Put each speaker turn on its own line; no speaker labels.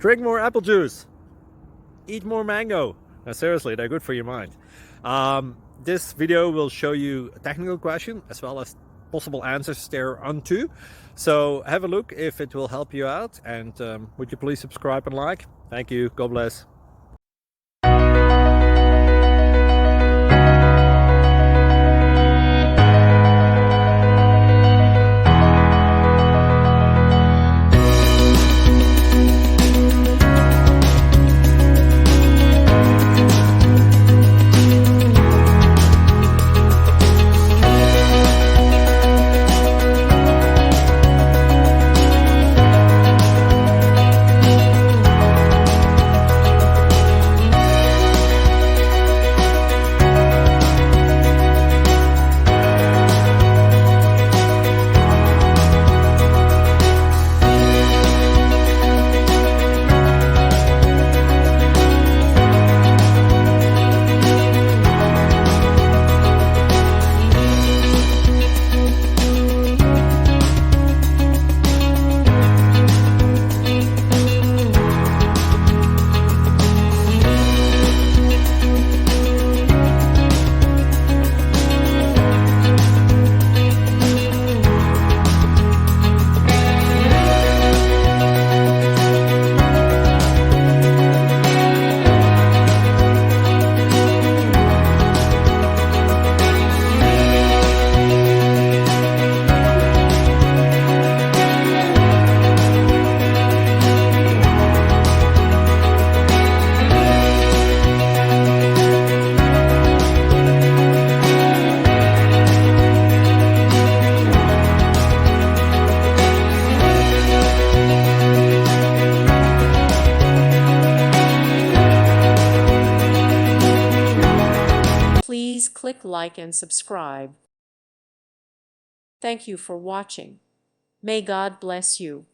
Drink more apple juice. Eat more mango. Now, seriously, they're good for your mind. This video will show you a technical question as well as possible answers thereunto. So have a look if it will help you out, and would you please subscribe and like? Thank you. God bless.
Please click like and subscribe. Thank you for watching. May God bless you.